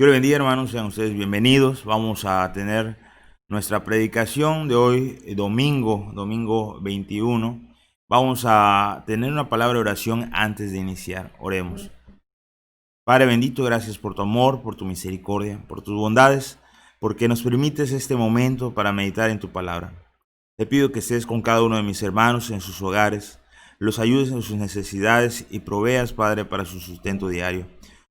Dios les bendiga, hermanos, sean ustedes bienvenidos. Vamos a tener nuestra predicación de hoy, domingo 21. Vamos a tener una palabra de oración antes de iniciar. Oremos. Padre bendito, gracias por tu amor, por tu misericordia, por tus bondades, porque nos permites este momento para meditar en tu palabra. Te pido que estés con cada uno de mis hermanos en sus hogares, los ayudes en sus necesidades y proveas, Padre, para su sustento diario.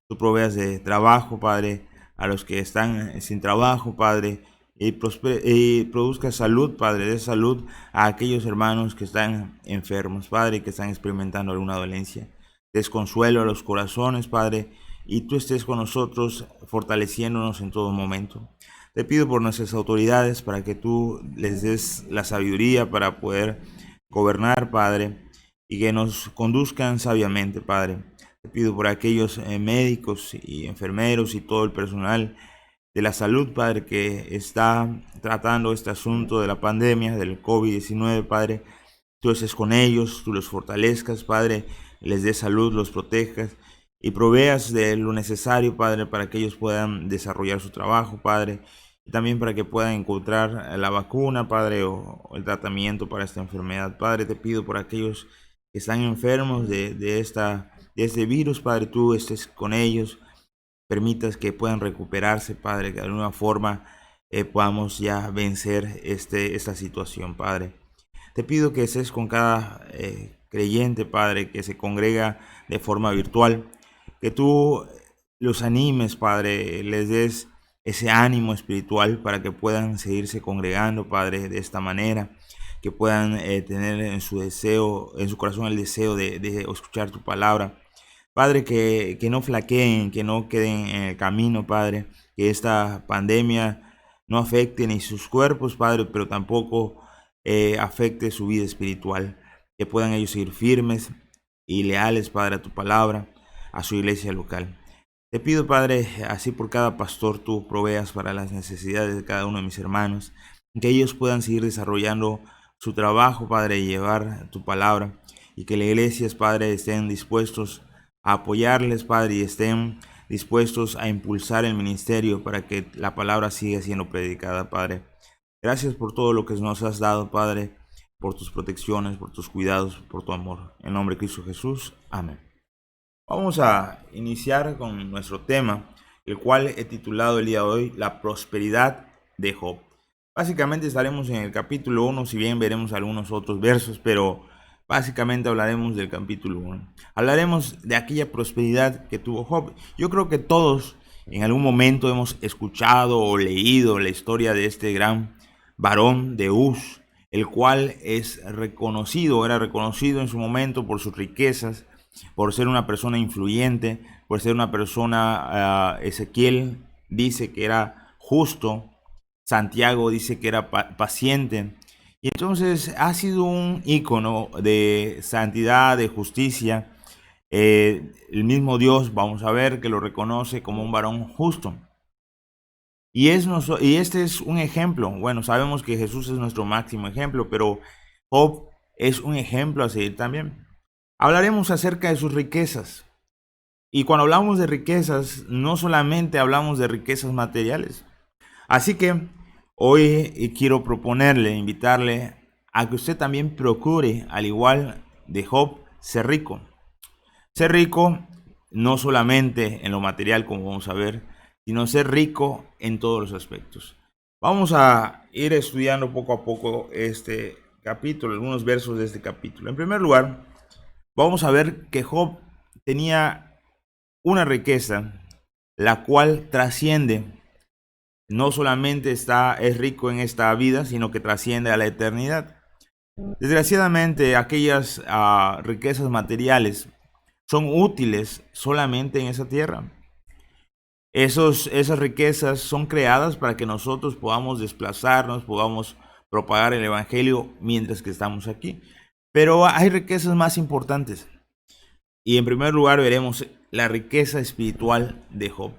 Tú proveas de trabajo, Padre, a los que están sin trabajo, Padre, y produzca salud, Padre, de salud a aquellos hermanos que están enfermos, Padre, que están experimentando alguna dolencia. Des consuelo a los corazones, Padre, y tú estés con nosotros fortaleciéndonos en todo momento. Te pido por nuestras autoridades para que tú les des la sabiduría para poder gobernar, Padre, y que nos conduzcan sabiamente, Padre. Te pido por aquellos médicos y enfermeros y todo el personal de la salud, Padre, que está tratando este asunto de la pandemia, del COVID-19, Padre. Tú estés con ellos, tú los fortalezcas, Padre, les des salud, los protejas y proveas de lo necesario, Padre, para que ellos puedan desarrollar su trabajo, Padre, y también para que puedan encontrar la vacuna, Padre, o el tratamiento para esta enfermedad. Padre, te pido por aquellos que están enfermos de este virus, Padre, tú estés con ellos, permitas que puedan recuperarse, Padre, que de alguna forma podamos ya vencer esta situación, Padre. Te pido que estés con cada creyente, Padre, que se congrega de forma virtual, que tú los animes, Padre, les des ese ánimo espiritual para que puedan seguirse congregando, Padre, de esta manera, que puedan tener en su deseo, en su corazón el deseo de escuchar tu palabra. Padre, que no flaqueen, que no queden en el camino, Padre, que esta pandemia no afecte ni sus cuerpos, Padre, pero tampoco afecte su vida espiritual, que puedan ellos seguir firmes y leales, Padre, a tu palabra, a su iglesia local. Te pido, Padre, así por cada pastor tú proveas para las necesidades de cada uno de mis hermanos, que ellos puedan seguir desarrollando su trabajo, Padre, y llevar tu palabra, y que las iglesias, Padre, estén dispuestos a apoyarles, Padre, y estén dispuestos a impulsar el ministerio para que la palabra siga siendo predicada, Padre. Gracias por todo lo que nos has dado, Padre, por tus protecciones, por tus cuidados, por tu amor. En nombre de Cristo Jesús. Amén. Vamos a iniciar con nuestro tema, el cual he titulado el día de hoy, La prosperidad de Job. Básicamente estaremos en el capítulo 1, si bien veremos algunos otros versos, pero básicamente hablaremos del capítulo 1. Hablaremos de aquella prosperidad que tuvo Job. Yo creo que todos en algún momento hemos escuchado o leído la historia de este gran varón de Uz, el cual era reconocido en su momento por sus riquezas, por ser una persona influyente, por ser una persona, Ezequiel dice que era justo, Santiago dice que era paciente, y entonces ha sido un ícono de santidad, de justicia. El mismo Dios, vamos a ver, que lo reconoce como un varón justo. Y este es un ejemplo. Bueno, sabemos que Jesús es nuestro máximo ejemplo, pero Job es un ejemplo a seguir también. Hablaremos acerca de sus riquezas. Y cuando hablamos de riquezas, no solamente hablamos de riquezas materiales. Así que hoy quiero proponerle, invitarle a que usted también procure, al igual de Job, ser rico. Ser rico no solamente en lo material, como vamos a ver, sino ser rico en todos los aspectos. Vamos a ir estudiando poco a poco este capítulo, algunos versos de este capítulo. En primer lugar, vamos a ver que Job tenía una riqueza la cual trasciende, no solamente es rico en esta vida, sino que trasciende a la eternidad. Desgraciadamente, aquellas riquezas materiales son útiles solamente en esa tierra. Esas riquezas son creadas para que nosotros podamos desplazarnos, podamos propagar el evangelio mientras que estamos aquí. Pero hay riquezas más importantes. Y en primer lugar veremos la riqueza espiritual de Job.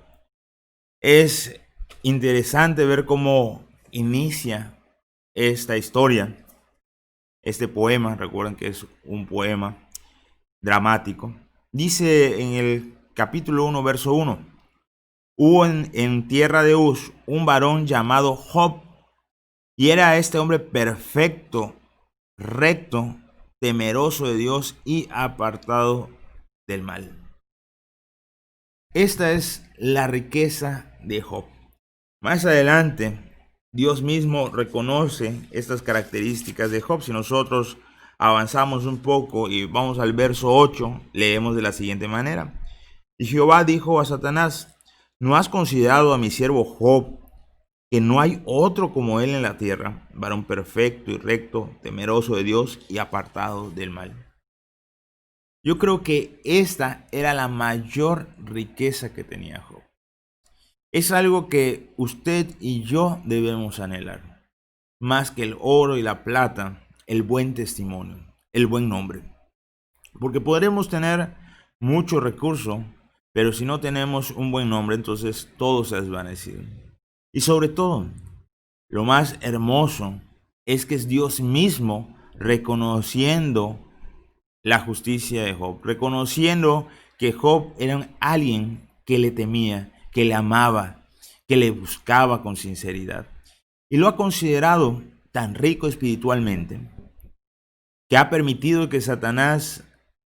Es interesante ver cómo inicia esta historia, este poema. Recuerden que es un poema dramático. Dice en el capítulo 1, verso 1: Hubo en tierra de Uz un varón llamado Job, y era este hombre perfecto, recto, temeroso de Dios y apartado del mal. Esta es la riqueza de Job. Más adelante, Dios mismo reconoce estas características de Job. Si nosotros avanzamos un poco y vamos al verso 8, leemos de la siguiente manera. Y Jehová dijo a Satanás: ¿no has considerado a mi siervo Job, que no hay otro como él en la tierra, varón perfecto y recto, temeroso de Dios y apartado del mal? Yo creo que esta era la mayor riqueza que tenía Job. Es algo que usted y yo debemos anhelar, más que el oro y la plata, el buen testimonio, el buen nombre. Porque podremos tener mucho recurso, pero si no tenemos un buen nombre, entonces todo se desvanece. Y sobre todo, lo más hermoso es que es Dios mismo reconociendo la justicia de Job, reconociendo que Job era alguien que le temía, que le amaba, que le buscaba con sinceridad. Y lo ha considerado tan rico espiritualmente que ha permitido que Satanás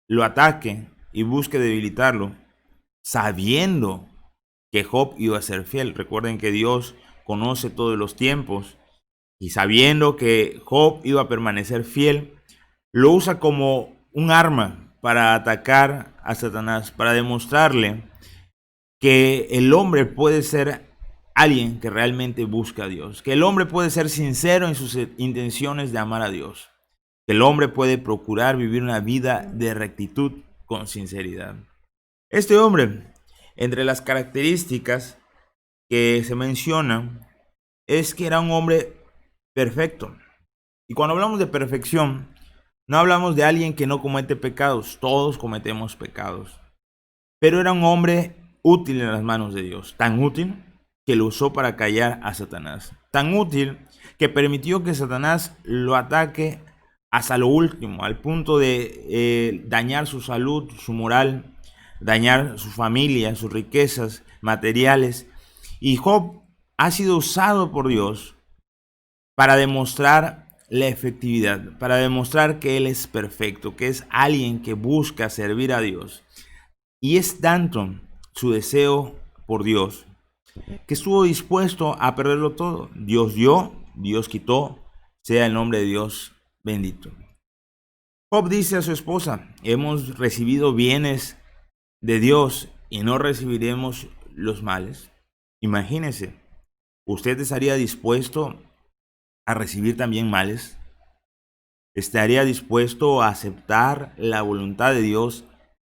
lo ataque y busque debilitarlo, sabiendo que Job iba a ser fiel. Recuerden que Dios conoce todos los tiempos, y sabiendo que Job iba a permanecer fiel, lo usa como un arma para atacar a Satanás, para demostrarle que el hombre puede ser alguien que realmente busca a Dios, que el hombre puede ser sincero en sus intenciones de amar a Dios, que el hombre puede procurar vivir una vida de rectitud con sinceridad. Este hombre, entre las características que se mencionan, es que era un hombre perfecto. Y cuando hablamos de perfección, no hablamos de alguien que no comete pecados. Todos cometemos pecados. Pero era un hombre útil en las manos de Dios. Tan útil que lo usó para callar a Satanás. Tan útil que permitió que Satanás lo ataque hasta lo último, al punto de dañar su salud, su moral, dañar su familia, sus riquezas materiales. Y Job ha sido usado por Dios para demostrar la efectividad, para demostrar que Él es perfecto, que es alguien que busca servir a Dios. Y es tanto su deseo por Dios que estuvo dispuesto a perderlo todo. Dios dio, Dios quitó, sea el nombre de Dios bendito. Job dice a su esposa: hemos recibido bienes de Dios y no recibiremos los males. Imagínese, ¿usted estaría dispuesto a recibir también males? ¿Estaría dispuesto a aceptar la voluntad de Dios,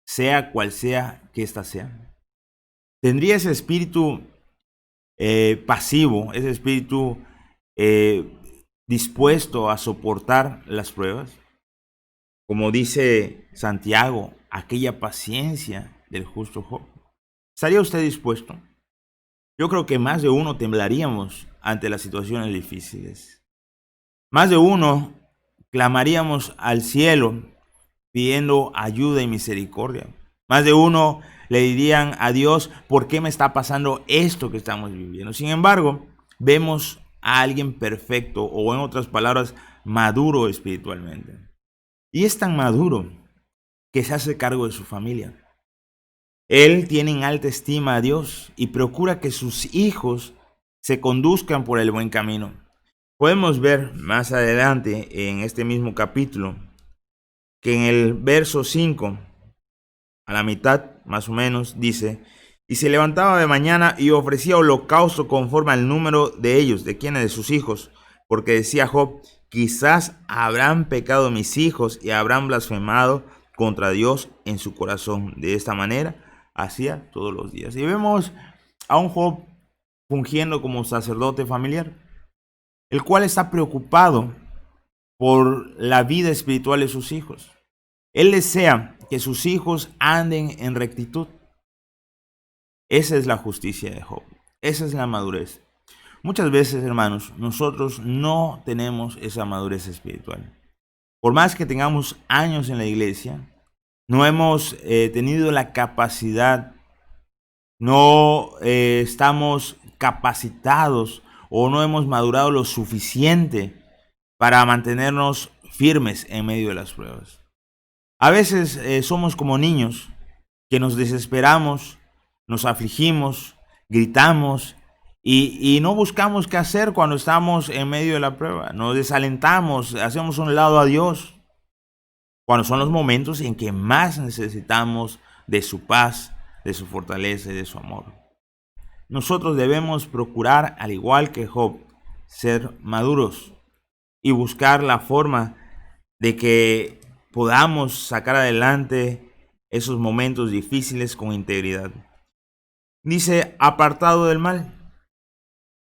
sea cual sea que ésta sea? ¿Tendría ese espíritu pasivo, ese espíritu eh, dispuesto a soportar las pruebas? Como dice Santiago, aquella paciencia del justo Job. ¿Estaría usted dispuesto? Yo creo que más de uno temblaríamos ante las situaciones difíciles. Más de uno clamaríamos al cielo pidiendo ayuda y misericordia. Más de uno le dirían a Dios: ¿por qué me está pasando esto que estamos viviendo? Sin embargo, vemos a alguien perfecto, o en otras palabras, maduro espiritualmente. Y es tan maduro que se hace cargo de su familia. Él tiene en alta estima a Dios y procura que sus hijos se conduzcan por el buen camino. Podemos ver más adelante en este mismo capítulo que en el verso 5, a la mitad más o menos, dice: y se levantaba de mañana y ofrecía holocausto conforme al número de ellos, de quienes, de sus hijos, porque decía Job: quizás habrán pecado mis hijos y habrán blasfemado contra Dios en su corazón. De esta manera hacía todos los días. Y vemos a un Job fungiendo como sacerdote familiar, el cual está preocupado por la vida espiritual de sus hijos. Él desea que sus hijos anden en rectitud. Esa es la justicia de Job. Esa es la madurez. Muchas veces, hermanos, nosotros no tenemos esa madurez espiritual. Por más que tengamos años en la iglesia, no hemos tenido la capacidad no estamos capacitados o no hemos madurado lo suficiente para mantenernos firmes en medio de las pruebas. A veces somos como niños que nos desesperamos, nos afligimos, gritamos y no buscamos qué hacer cuando estamos en medio de la prueba. Nos desalentamos, hacemos un lado a Dios cuando son los momentos en que más necesitamos de su paz, de su fortaleza y de su amor. Nosotros debemos procurar, al igual que Job, ser maduros y buscar la forma de que podamos sacar adelante esos momentos difíciles con integridad. Dice, apartado del mal.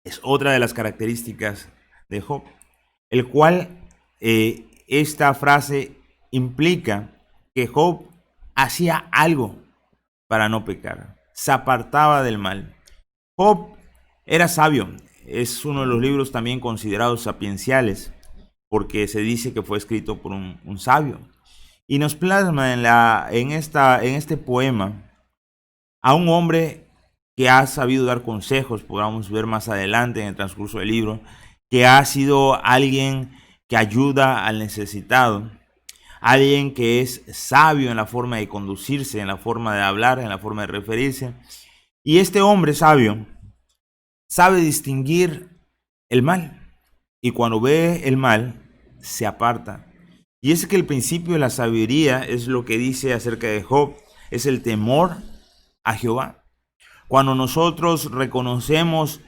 Es otra de las características de Job, el cual esta frase implica que Job hacía algo para no pecar, se apartaba del mal. Job era sabio, es uno de los libros también considerados sapienciales, porque se dice que fue escrito por un sabio. Y nos plasma en este poema a un hombre que ha sabido dar consejos, podamos ver más adelante en el transcurso del libro, que ha sido alguien que ayuda al necesitado, alguien que es sabio en la forma de conducirse, en la forma de hablar, en la forma de referirse. Y este hombre sabio sabe distinguir el mal, y cuando ve el mal, se aparta. Y es que el principio de la sabiduría es lo que dice acerca de Job, es el temor a Jehová. Cuando nosotros reconocemos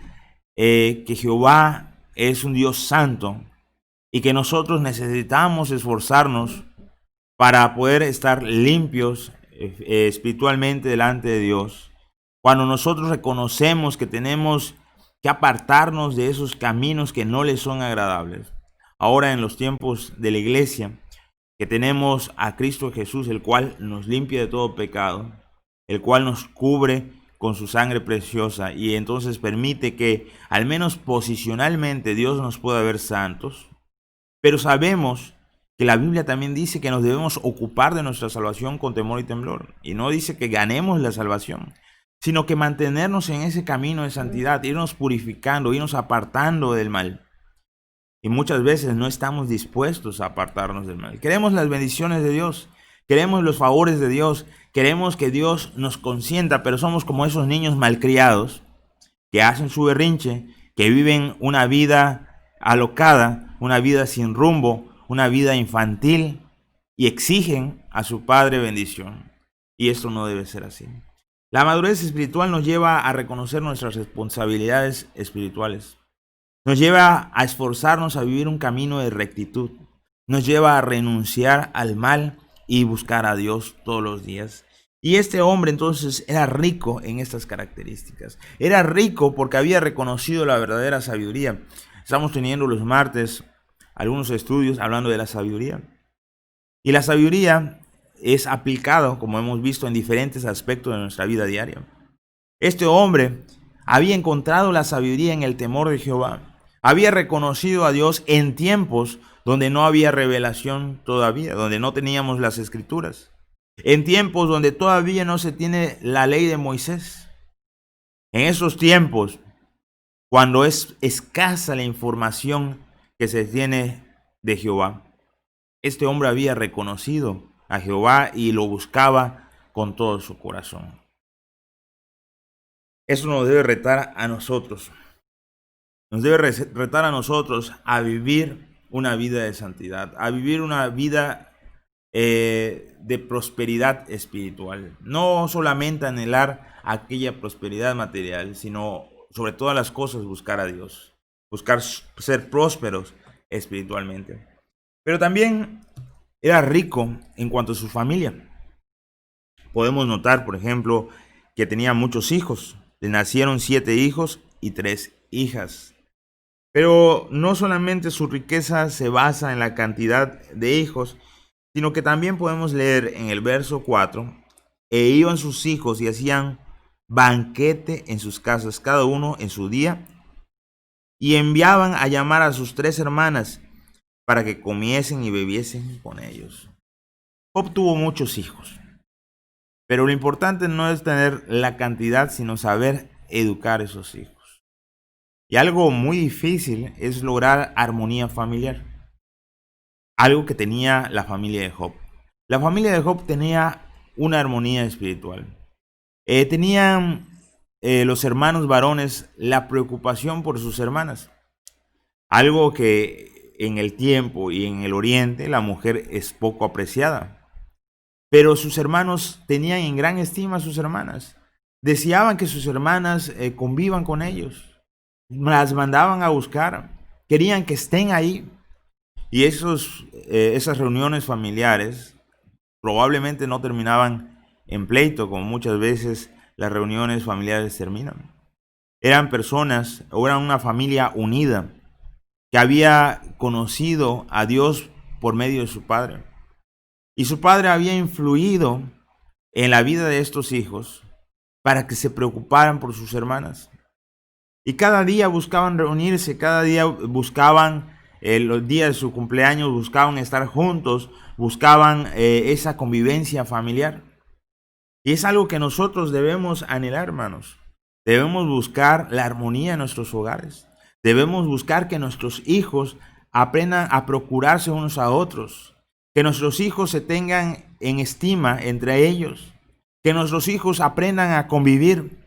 que Jehová es un Dios santo y que nosotros necesitamos esforzarnos para poder estar limpios espiritualmente delante de Dios, cuando nosotros reconocemos que tenemos que apartarnos de esos caminos que no les son agradables, ahora en los tiempos de la iglesia, que tenemos a Cristo Jesús, el cual nos limpia de todo pecado, el cual nos cubre con su sangre preciosa y entonces permite que al menos posicionalmente Dios nos pueda ver santos. Pero sabemos que la Biblia también dice que nos debemos ocupar de nuestra salvación con temor y temblor. Y no dice que ganemos la salvación, sino que mantenernos en ese camino de santidad, irnos purificando, irnos apartando del mal. Y muchas veces no estamos dispuestos a apartarnos del mal. Queremos las bendiciones de Dios, queremos los favores de Dios, queremos que Dios nos consienta, pero somos como esos niños malcriados que hacen su berrinche, que viven una vida alocada, una vida sin rumbo, una vida infantil y exigen a su padre bendición. Y esto no debe ser así. La madurez espiritual nos lleva a reconocer nuestras responsabilidades espirituales. Nos lleva a esforzarnos a vivir un camino de rectitud. Nos lleva a renunciar al mal y buscar a Dios todos los días. Y este hombre entonces era rico en estas características. Era rico porque había reconocido la verdadera sabiduría. Estamos teniendo los martes algunos estudios hablando de la sabiduría. Y la sabiduría es aplicada, como hemos visto, en diferentes aspectos de nuestra vida diaria. Este hombre había encontrado la sabiduría en el temor de Jehová. Había reconocido a Dios en tiempos donde no había revelación todavía, donde no teníamos las escrituras. En tiempos donde todavía no se tiene la ley de Moisés. En esos tiempos, cuando es escasa la información que se tiene de Jehová, este hombre había reconocido a Jehová y lo buscaba con todo su corazón. Eso nos debe retar a nosotros. Nos debe retar a nosotros a vivir una vida de santidad, a vivir una vida de prosperidad espiritual. No solamente anhelar aquella prosperidad material, sino sobre todas las cosas buscar a Dios, buscar ser prósperos espiritualmente. Pero también era rico en cuanto a su familia. Podemos notar, por ejemplo, que tenía muchos hijos. Le nacieron 7 hijos y 3 hijas. Pero no solamente su riqueza se basa en la cantidad de hijos, sino que también podemos leer en el verso 4, e iban sus hijos y hacían banquete en sus casas, cada uno en su día, y enviaban a llamar a sus 3 hermanas para que comiesen y bebiesen con ellos. Job tuvo muchos hijos. Pero lo importante no es tener la cantidad, sino saber educar a esos hijos. Y algo muy difícil es lograr armonía familiar. Algo que tenía la familia de Job. La familia de Job tenía una armonía espiritual. Tenían los hermanos varones la preocupación por sus hermanas. Algo que en el tiempo y en el oriente la mujer es poco apreciada. Pero sus hermanos tenían en gran estima a sus hermanas. Deseaban que sus hermanas convivan con ellos. Las mandaban a buscar. Querían que estén ahí. Y esas reuniones familiares probablemente no terminaban en pleito, como muchas veces las reuniones familiares terminan. Eran personas, o eran una familia unida, que había conocido a Dios por medio de su padre. Y su padre había influido en la vida de estos hijos para que se preocuparan por sus hermanas. Y cada día buscaban reunirse, cada día buscaban los días de su cumpleaños, buscaban estar juntos, buscaban esa convivencia familiar. Y es algo que nosotros debemos anhelar, hermanos. Debemos buscar la armonía en nuestros hogares. Debemos buscar que nuestros hijos aprendan a procurarse unos a otros. Que nuestros hijos se tengan en estima entre ellos. Que nuestros hijos aprendan a convivir.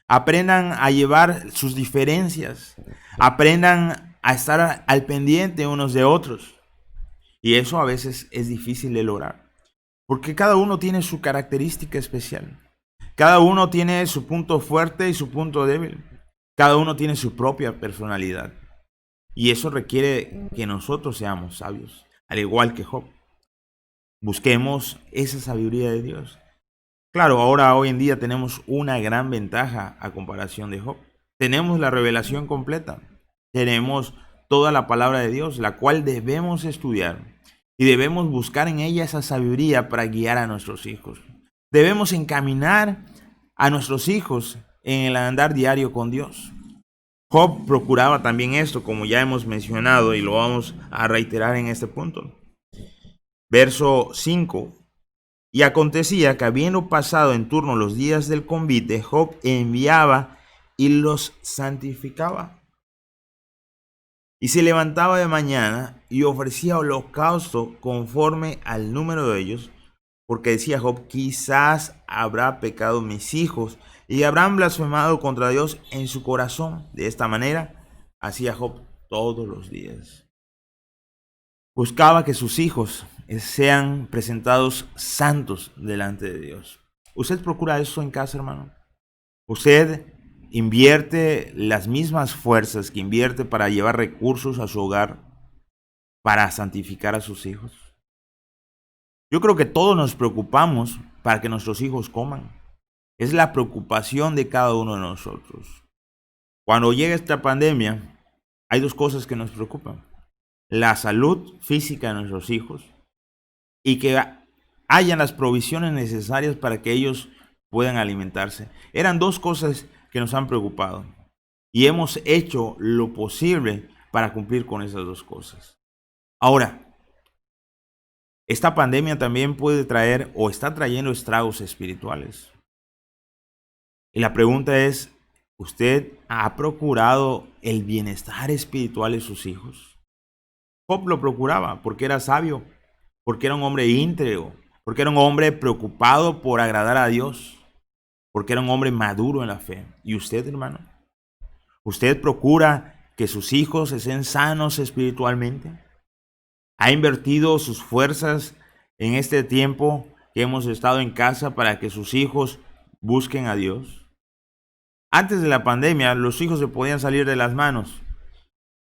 Aprendan a llevar sus diferencias. Aprendan a estar al pendiente unos de otros. Y eso a veces es difícil de lograr. Porque cada uno tiene su característica especial. Cada uno tiene su punto fuerte y su punto débil. Cada uno tiene su propia personalidad. Y eso requiere que nosotros seamos sabios, al igual que Job. Busquemos esa sabiduría de Dios. Claro, ahora hoy en día tenemos una gran ventaja a comparación de Job. Tenemos la revelación completa. Tenemos toda la palabra de Dios, la cual debemos estudiar. Y debemos buscar en ella esa sabiduría para guiar a nuestros hijos. Debemos encaminar a nuestros hijos en el andar diario con Dios. Job procuraba también esto, como ya hemos mencionado, y lo vamos a reiterar en este punto. Verso 5. Y acontecía que habiendo pasado en turno los días del convite, Job enviaba y los santificaba. Y se levantaba de mañana y ofrecía holocausto conforme al número de ellos, porque decía Job, quizás habrá pecado mis hijos y habrán blasfemado contra Dios en su corazón. De esta manera hacía Job todos los días. Buscaba que sus hijos sean presentados santos delante de Dios. ¿Usted procura eso en casa, hermano? ¿Usted invierte las mismas fuerzas que invierte para llevar recursos a su hogar para santificar a sus hijos? Yo creo que todos nos preocupamos para que nuestros hijos coman. Es la preocupación de cada uno de nosotros. Cuando llega esta pandemia, hay dos cosas que nos preocupan: la salud física de nuestros hijos y que hayan las provisiones necesarias para que ellos puedan alimentarse. Eran dos cosas que nos han preocupado y hemos hecho lo posible para cumplir con esas dos cosas. Ahora, esta pandemia también puede traer o está trayendo estragos espirituales. Y la pregunta es, ¿usted ha procurado el bienestar espiritual de sus hijos? Job lo procuraba porque era sabio, porque era un hombre íntegro, porque era un hombre preocupado por agradar a Dios, porque era un hombre maduro en la fe. ¿Y usted, hermano? ¿Usted procura que sus hijos estén sanos espiritualmente? ¿Ha invertido sus fuerzas en este tiempo que hemos estado en casa para que sus hijos busquen a Dios? Antes de la pandemia, los hijos se podían salir de las manos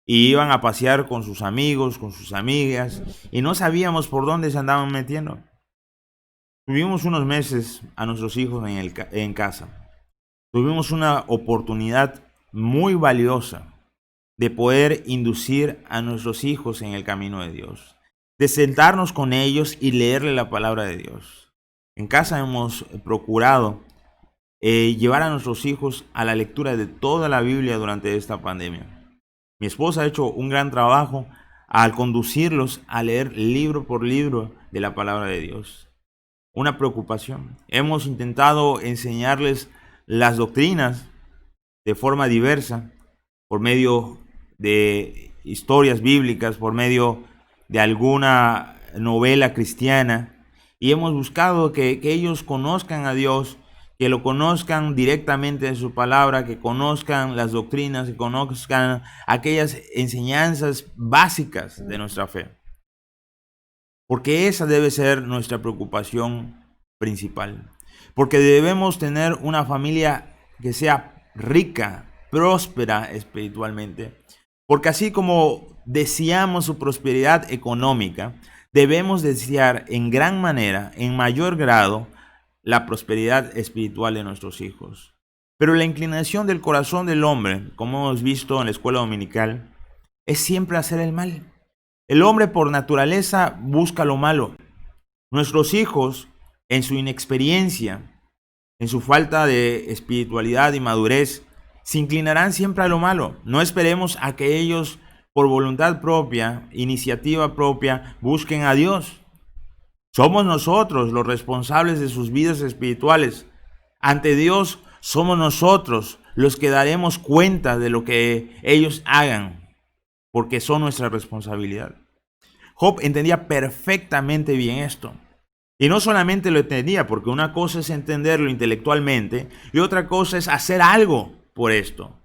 y iban a pasear con sus amigos, con sus amigas, y no sabíamos por dónde se andaban metiendo. Tuvimos unos meses a nuestros hijos en casa. Tuvimos una oportunidad muy valiosa de poder inducir a nuestros hijos en el camino de Dios, de sentarnos con ellos y leerle la palabra de Dios. En casa hemos procurado llevar a nuestros hijos a la lectura de toda la Biblia durante esta pandemia. Mi esposa ha hecho un gran trabajo al conducirlos a leer libro por libro de la palabra de Dios. una preocupación. Hemos intentado enseñarles las doctrinas de forma diversa, por medio de historias bíblicas, por medio de alguna novela cristiana, y hemos buscado que ellos conozcan a Dios, que lo conozcan directamente en su palabra, que conozcan las doctrinas, que conozcan aquellas enseñanzas básicas de nuestra fe. Porque esa debe ser nuestra preocupación principal. Porque debemos tener una familia que sea rica, próspera espiritualmente. Porque así como deseamos su prosperidad económica, debemos desear en gran manera, en mayor grado, la prosperidad espiritual de nuestros hijos. Pero la inclinación del corazón del hombre, como hemos visto en la escuela dominical, es siempre hacer el mal. El hombre por naturaleza busca lo malo. Nuestros hijos, en su inexperiencia, en su falta de espiritualidad y madurez, se inclinarán siempre a lo malo. No esperemos a que ellos, por voluntad propia, iniciativa propia, busquen a Dios. Somos nosotros los responsables de sus vidas espirituales. Ante Dios somos nosotros los que daremos cuenta de lo que ellos hagan, porque son nuestra responsabilidad. Job entendía perfectamente bien esto. Y no solamente lo entendía, porque una cosa es entenderlo intelectualmente y otra cosa es hacer algo por esto.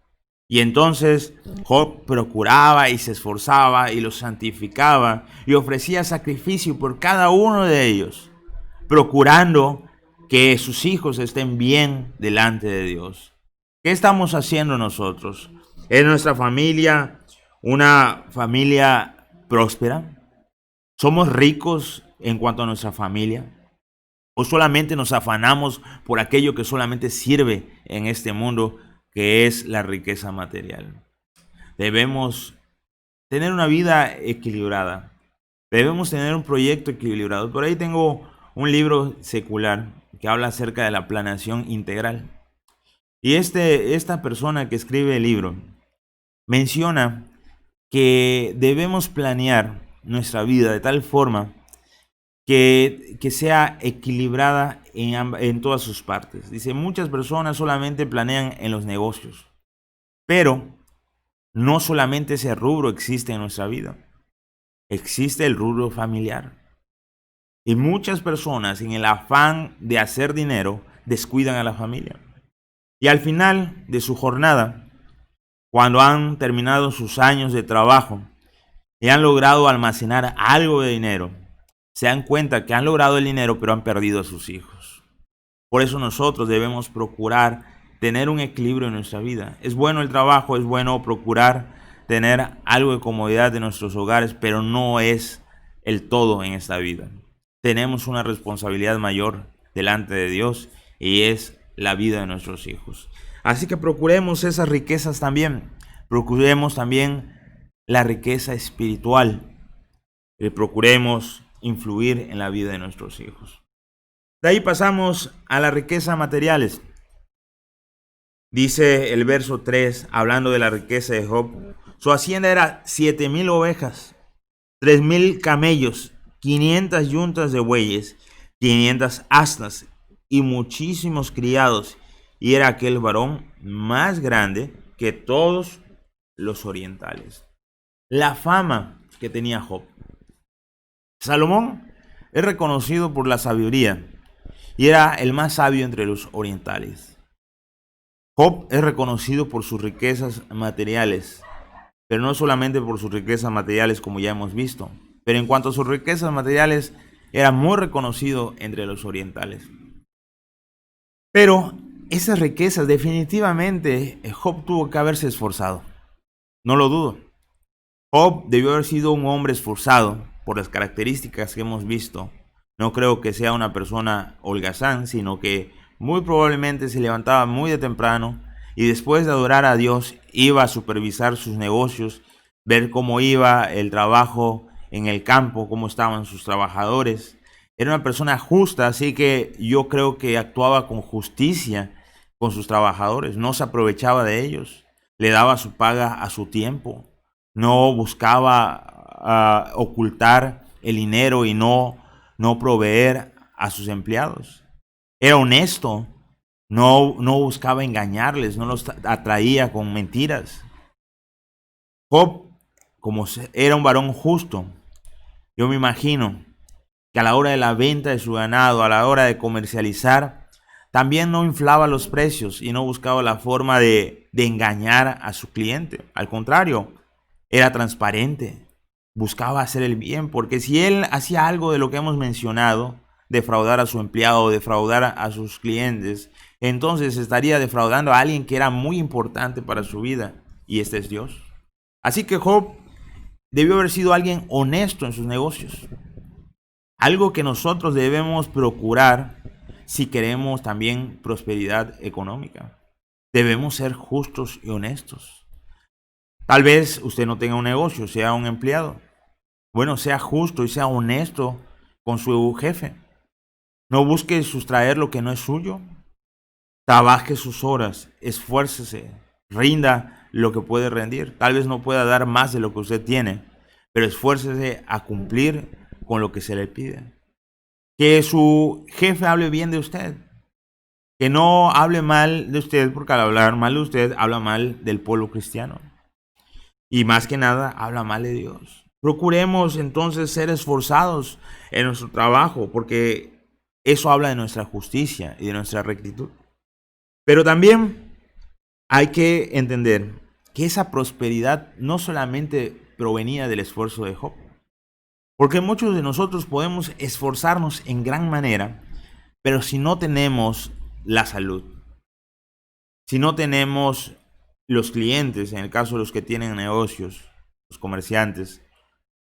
Y entonces Job procuraba y se esforzaba y los santificaba y ofrecía sacrificio por cada uno de ellos, procurando que sus hijos estén bien delante de Dios. ¿Qué estamos haciendo nosotros? ¿Es nuestra familia una familia próspera? ¿Somos ricos en cuanto a nuestra familia? ¿O solamente nos afanamos por aquello que solamente sirve en este mundo, que es la riqueza material? Debemos tener una vida equilibrada. Debemos tener un proyecto equilibrado. Por ahí tengo un libro secular que habla acerca de la planeación integral. Y esta persona que escribe el libro menciona que debemos planear nuestra vida de tal forma que sea equilibrada en todas sus partes. Dice, muchas personas solamente planean en los negocios, pero no solamente ese rubro existe en nuestra vida, existe el rubro familiar. Y muchas personas en el afán de hacer dinero descuidan a la familia. Y al final de su jornada, cuando han terminado sus años de trabajo y han logrado almacenar algo de dinero, se dan cuenta que han logrado el dinero, pero han perdido a sus hijos. Por eso nosotros debemos procurar tener un equilibrio en nuestra vida. Es bueno el trabajo, es bueno procurar tener algo de comodidad en nuestros hogares, pero no es el todo en esta vida. Tenemos una responsabilidad mayor delante de Dios y es la vida de nuestros hijos. Así que procuremos esas riquezas también. Procuremos también la riqueza espiritual. Y procuremos influir en la vida de nuestros hijos. De ahí pasamos a las riquezas materiales. Dice el verso 3, hablando de la riqueza de Job, su hacienda era 7,000 ovejas, 3,000 camellos, 500 yuntas de bueyes, 500 asnas y muchísimos criados. Y era aquel varón más grande que todos los orientales. La fama que tenía Job. Salomón es reconocido por la sabiduría y era el más sabio entre los orientales. Job es reconocido por sus riquezas materiales, pero no solamente por sus riquezas materiales, como ya hemos visto, pero en cuanto a sus riquezas materiales, era muy reconocido entre los orientales. Pero esas riquezas, definitivamente, Job tuvo que haberse esforzado. No lo dudo. Job debió haber sido un hombre esforzado por las características que hemos visto. No creo que sea una persona holgazán, sino que muy probablemente se levantaba muy de temprano y después de adorar a Dios iba a supervisar sus negocios, ver cómo iba el trabajo en el campo, cómo estaban sus trabajadores. Era una persona justa, así que yo creo que actuaba con justicia con sus trabajadores, no se aprovechaba de ellos, le daba su paga a su tiempo, no buscaba ocultar el dinero y no proveer a sus empleados. Era honesto, no buscaba engañarles, no los atraía con mentiras. Job, como era un varón justo, yo me imagino que a la hora de la venta de su ganado, a la hora de comercializar, también no inflaba los precios y no buscaba la forma de engañar a su cliente. Al contrario, era transparente, buscaba hacer el bien, porque si él hacía algo de lo que hemos mencionado, defraudar a su empleado, defraudar a sus clientes, entonces estaría defraudando a alguien que era muy importante para su vida, y este es Dios. Así que Job debió haber sido alguien honesto en sus negocios. Algo que nosotros debemos procurar si queremos también prosperidad económica. Debemos ser justos y honestos. Tal vez usted no tenga un negocio, sea un empleado. Bueno, sea justo y sea honesto con su jefe. No busque sustraer lo que no es suyo. Trabaje sus horas, esfuércese, rinda lo que puede rendir. Tal vez no pueda dar más de lo que usted tiene, pero esfuércese a cumplir con lo que se le pide. Que su jefe hable bien de usted. Que no hable mal de usted, porque al hablar mal de usted, habla mal del pueblo cristiano. Y más que nada, habla mal de Dios. Procuremos entonces ser esforzados en nuestro trabajo, porque eso habla de nuestra justicia y de nuestra rectitud. Pero también hay que entender que esa prosperidad no solamente provenía del esfuerzo de Job, porque muchos de nosotros podemos esforzarnos en gran manera, pero si no tenemos la salud, si no tenemos los clientes, en el caso de los que tienen negocios, los comerciantes,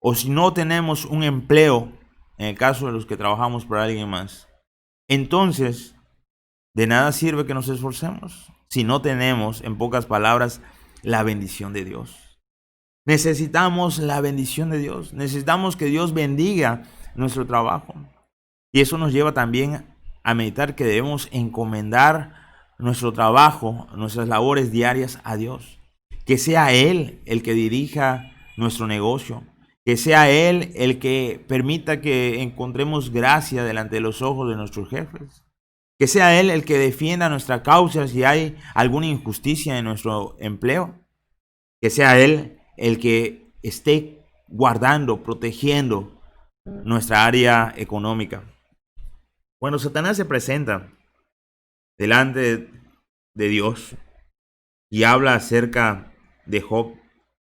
o si no tenemos un empleo, en el caso de los que trabajamos para alguien más, entonces de nada sirve que nos esforcemos si no tenemos, en pocas palabras, la bendición de Dios. Necesitamos la bendición de Dios. Necesitamos que Dios bendiga nuestro trabajo. Y eso nos lleva también a meditar que debemos encomendar nuestro trabajo, nuestras labores diarias a Dios. Que sea Él el que dirija nuestro negocio. Que sea Él el que permita que encontremos gracia delante de los ojos de nuestros jefes. Que sea Él el que defienda nuestra causa si hay alguna injusticia en nuestro empleo. Que sea Él el que esté guardando, protegiendo nuestra área económica. Cuando Satanás se presenta delante de Dios y habla acerca de Job,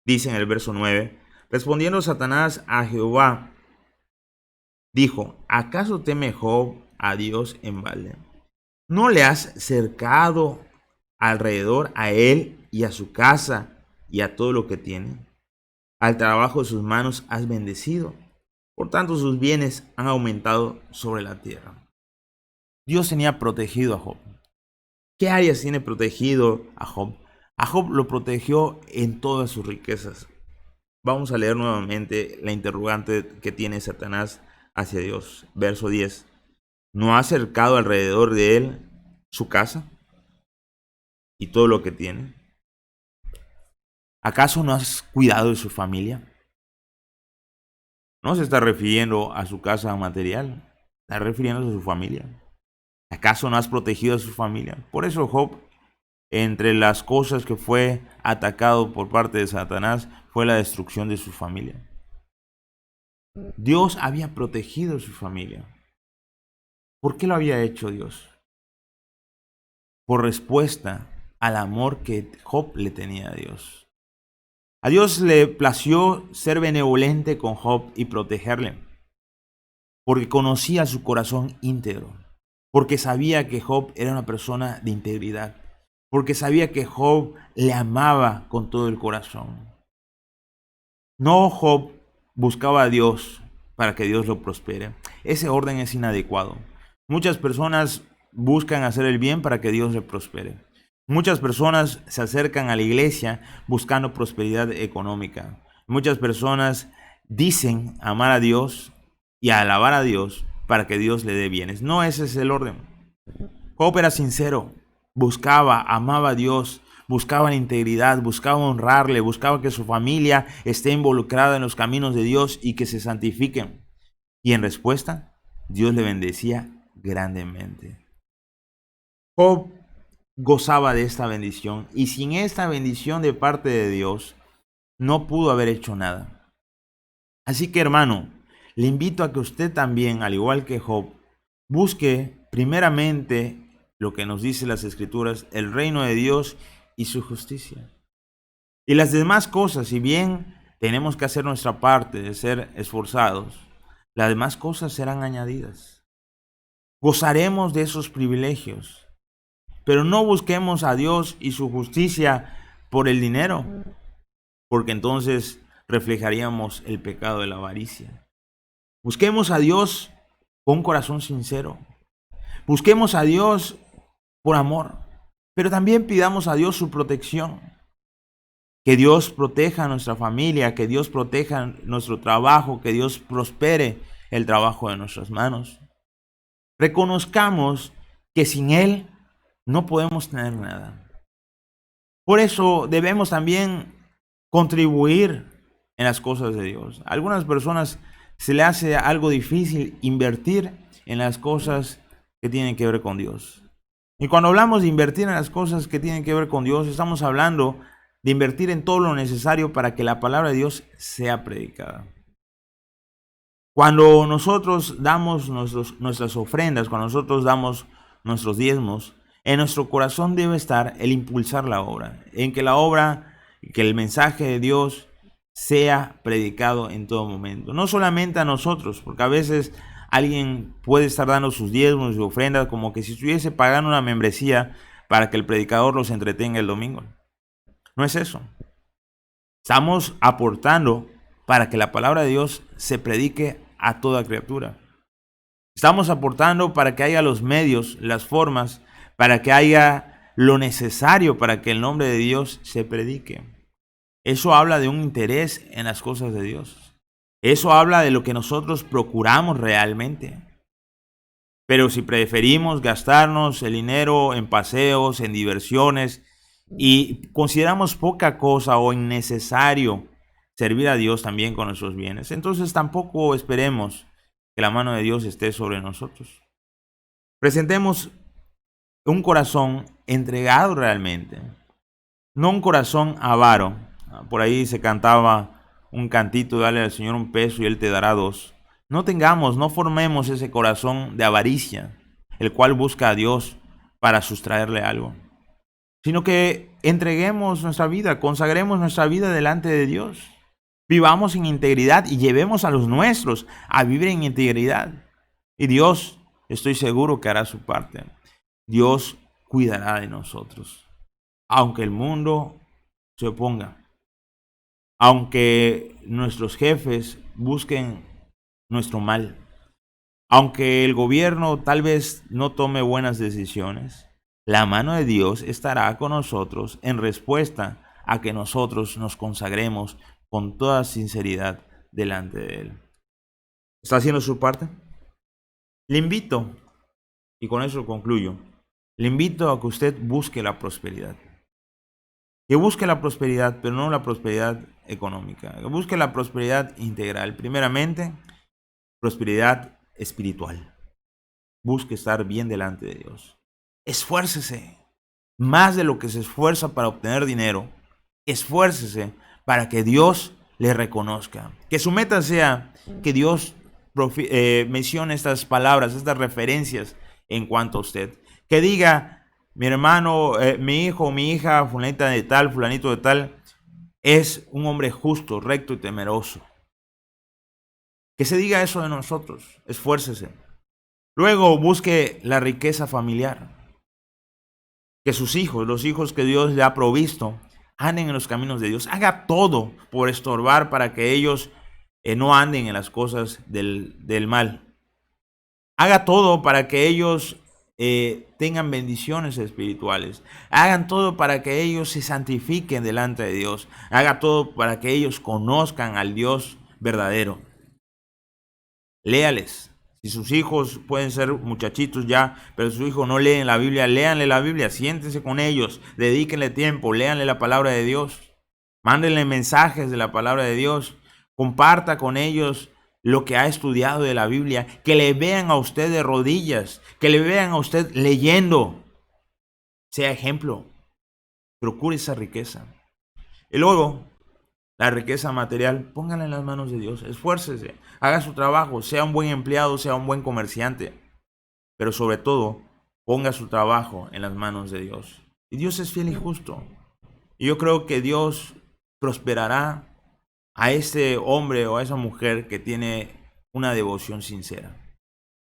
dice en el verso 9, respondiendo Satanás a Jehová, dijo, ¿acaso teme Job a Dios en balde? ¿No le has cercado alrededor a él y a su casa y a todo lo que tiene? Al trabajo de sus manos has bendecido. Por tanto, sus bienes han aumentado sobre la tierra. Dios tenía protegido a Job. ¿Qué áreas tiene protegido a Job? A Job lo protegió en todas sus riquezas. Vamos a leer nuevamente la interrogante que tiene Satanás hacia Dios. Verso 10. ¿No ha cercado alrededor de él su casa y todo lo que tiene? ¿Acaso no has cuidado de su familia? No se está refiriendo a su casa material, está refiriéndose a su familia. ¿Acaso no has protegido a su familia? Por eso Job, entre las cosas que fue atacado por parte de Satanás, fue la destrucción de su familia. Dios había protegido a su familia. ¿Por qué lo había hecho Dios? Por respuesta al amor que Job le tenía a Dios. A Dios le plació ser benevolente con Job y protegerle, porque conocía su corazón íntegro, porque sabía que Job era una persona de integridad, porque sabía que Job le amaba con todo el corazón. No, Job buscaba a Dios para que Dios lo prospere. Ese orden es inadecuado. Muchas personas buscan hacer el bien para que Dios le prospere. Muchas personas se acercan a la iglesia buscando prosperidad económica. Muchas personas dicen amar a Dios y alabar a Dios para que Dios le dé bienes. No, ese es el orden. Job era sincero, buscaba, amaba a Dios, buscaba la integridad, buscaba honrarle, buscaba que su familia esté involucrada en los caminos de Dios y que se santifiquen. Y en respuesta, Dios le bendecía grandemente. Job gozaba de esta bendición y sin esta bendición de parte de Dios no pudo haber hecho nada. Así que, hermano, le invito a que usted también, al igual que Job, busque primeramente lo que nos dice las Escrituras, el reino de Dios y su justicia. Y las demás cosas, si bien tenemos que hacer nuestra parte de ser esforzados, las demás cosas serán añadidas. Gozaremos de esos privilegios, pero no busquemos a Dios y su justicia por el dinero, porque entonces reflejaríamos el pecado de la avaricia. Busquemos a Dios con un corazón sincero. Busquemos a Dios por amor, pero también pidamos a Dios su protección. Que Dios proteja a nuestra familia, que Dios proteja nuestro trabajo, que Dios prospere el trabajo de nuestras manos. Reconozcamos que sin Él no podemos tener nada. Por eso debemos también contribuir en las cosas de Dios. A algunas personas se le hace algo difícil invertir en las cosas que tienen que ver con Dios. Y cuando hablamos de invertir en las cosas que tienen que ver con Dios, estamos hablando de invertir en todo lo necesario para que la palabra de Dios sea predicada. Cuando nosotros damos nuestras ofrendas, cuando nosotros damos nuestros diezmos, en nuestro corazón debe estar el impulsar la obra, en que la obra, que el mensaje de Dios sea predicado en todo momento. No solamente a nosotros, porque a veces alguien puede estar dando sus diezmos y ofrendas como que si estuviese pagando una membresía para que el predicador los entretenga el domingo. No es eso. Estamos aportando para que la palabra de Dios se predique a toda criatura. Estamos aportando para que haya los medios, las formas, para que haya lo necesario para que el nombre de Dios se predique. Eso habla de un interés en las cosas de Dios. Eso habla de lo que nosotros procuramos realmente. Pero si preferimos gastarnos el dinero en paseos, en diversiones, y consideramos poca cosa o innecesario servir a Dios también con nuestros bienes, entonces tampoco esperemos que la mano de Dios esté sobre nosotros. Presentemos un corazón entregado realmente, no un corazón avaro. Por ahí se cantaba un cantito, dale al Señor un peso y Él te dará dos. No formemos ese corazón de avaricia, el cual busca a Dios para sustraerle algo, sino que entreguemos nuestra vida, consagremos nuestra vida delante de Dios. Vivamos en integridad y llevemos a los nuestros a vivir en integridad. Y Dios, estoy seguro que hará su parte. Dios cuidará de nosotros. Aunque el mundo se oponga, aunque nuestros jefes busquen nuestro mal, aunque el gobierno tal vez no tome buenas decisiones, la mano de Dios estará con nosotros en respuesta a que nosotros nos consagremos con toda sinceridad delante de Él. ¿Está haciendo su parte? Le invito, y con eso concluyo, le invito a que usted busque la prosperidad. Que busque la prosperidad, pero no la prosperidad económica. Que busque la prosperidad integral. Primeramente, prosperidad espiritual. Busque estar bien delante de Dios. Esfuércese más de lo que se esfuerza para obtener dinero. Esfuércese para que Dios le reconozca. Que su meta sea que Dios mencione estas palabras, estas referencias en cuanto a usted. Que diga, mi hermano, mi hijo, mi hija, fulanita de tal, fulanito de tal, es un hombre justo, recto y temeroso. Que se diga eso de nosotros. Esfuércese. Luego busque la riqueza familiar. Que sus hijos, los hijos que Dios le ha provisto, anden en los caminos de Dios. Haga todo por estorbar para que ellos no anden en las cosas del mal. Haga todo para que ellos tengan bendiciones espirituales. Hagan todo para que ellos se santifiquen delante de Dios. Haga todo para que ellos conozcan al Dios verdadero. Léales. Si sus hijos pueden ser muchachitos ya, pero sus hijos no leen la Biblia, léanle la Biblia, siéntense con ellos, dedíquenle tiempo, léanle la palabra de Dios, mándenle mensajes de la palabra de Dios, comparta con ellos lo que ha estudiado de la Biblia, que le vean a usted de rodillas, que le vean a usted leyendo. Sea ejemplo, procure esa riqueza. Y luego, la riqueza material, póngala en las manos de Dios, esfuércese, haga su trabajo, sea un buen empleado, sea un buen comerciante, pero sobre todo, ponga su trabajo en las manos de Dios. Y Dios es fiel y justo. Y yo creo que Dios prosperará a ese hombre o a esa mujer que tiene una devoción sincera.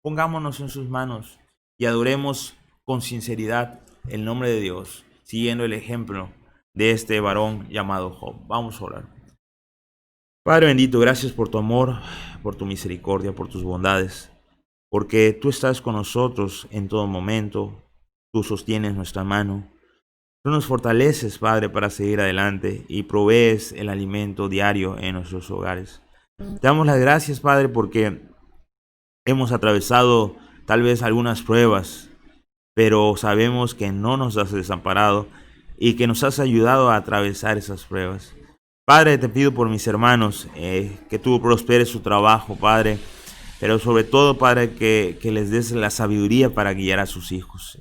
Pongámonos en sus manos y adoremos con sinceridad el nombre de Dios, siguiendo el ejemplo de este varón llamado Job. Vamos a orar. Padre bendito, gracias por tu amor, por tu misericordia, por tus bondades, porque tú estás con nosotros en todo momento, tú sostienes nuestra mano. Tú nos fortaleces, Padre, para seguir adelante y provees el alimento diario en nuestros hogares. Te damos las gracias, Padre, porque hemos atravesado tal vez algunas pruebas, pero sabemos que no nos has desamparado y que nos has ayudado a atravesar esas pruebas. Padre, te pido por mis hermanos, que tú prosperes su trabajo, Padre, pero sobre todo, Padre, que les des la sabiduría para guiar a sus hijos.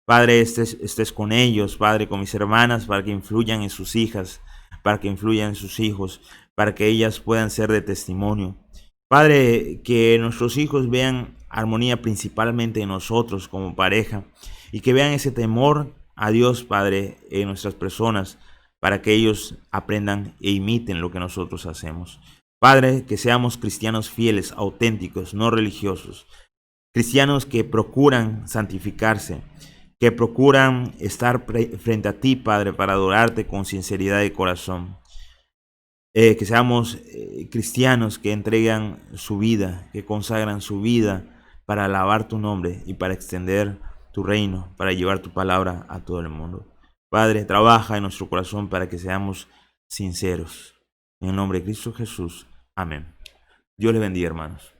Padre, estés con ellos, Padre, con mis hermanas, para que influyan en sus hijas, para que influyan en sus hijos, para que ellas puedan ser de testimonio. Padre, que nuestros hijos vean armonía principalmente en nosotros como pareja y que vean ese temor a Dios, Padre, en nuestras personas, para que ellos aprendan e imiten lo que nosotros hacemos. Padre, que seamos cristianos fieles, auténticos, no religiosos, cristianos que procuran santificarse, que procuran estar frente a ti, Padre, para adorarte con sinceridad de corazón. Que seamos cristianos que entregan su vida, que consagran su vida para alabar tu nombre y para extender tu reino, para llevar tu palabra a todo el mundo. Padre, trabaja en nuestro corazón para que seamos sinceros. En el nombre de Cristo Jesús. Amén. Dios les bendiga, hermanos.